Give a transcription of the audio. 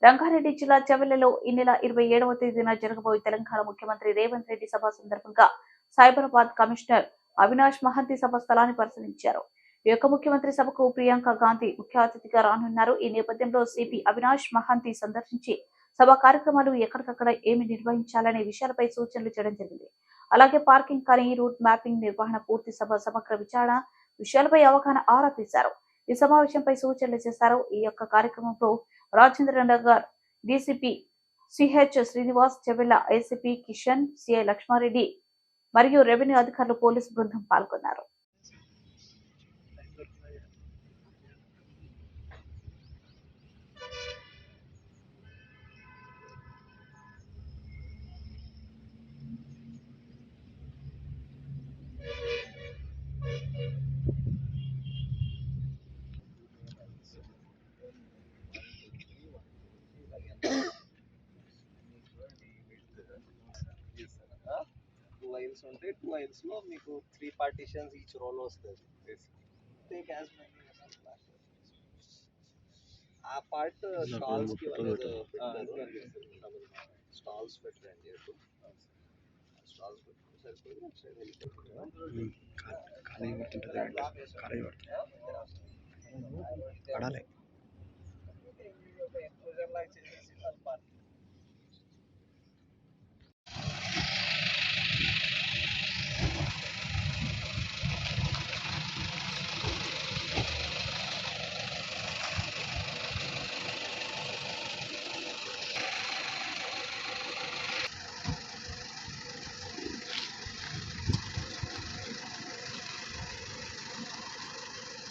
రంగారెడ్డి జిల్లా చెవెళ్లలో ఈ నెల 27వ తేదీన జరగబోయే తెలంగాణ ముఖ్యమంత్రి రేవంత్ రెడ్డి సభ సందర్భంగా సైబరాబాద్ కమిషనర్ అవినాష్ మహంతి సభ స్థలాన్ని పరిశీలించారు. ఈ యొక్క ముఖ్యమంత్రి సభకు ప్రియాంక గాంధీ ముఖ్య అతిథిగా రానున్నారు. ఈ నేపథ్యంలో సిపి అవినాష్ మహంతి సందర్శించి సభ కార్యక్రమాలు ఎక్కడికక్కడ ఏమి నిర్వహించాలనే విషయాలపై సూచనలు చేయడం జరిగింది. అలాగే పార్కింగ్ కానీ రూట్ మ్యాపింగ్ నిర్వహణ పూర్తి సభ సమగ్ర విచారణ విషయాలపై అవగాహన ఆరా తీశారు. ఈ సమావేశంపై సూచనలు చేశారు. ఈ యొక్క కార్యక్రమంలో Rajendra Nagar DCP CH Srinivas, Chevella ACP Kishan, CI Lakshmareddy మరియు రెవెన్యూ అధికారులు, పోలీసు బృందం పాల్గొన్నారు. Aisles ఉంటే 2 aisles లో మీకు 3 partitions each row లో వస్తుంది. Take as many as possible. ఆ పార్ట్ స్టాల్స్ కి వాళ్ళు స్టాల్స్ పెట్టండి. స్టాల్స్ పెట్టి సరిపోతుంది. ఖాళీ పడుతుంటుంది. ఖాళీ పడాలి.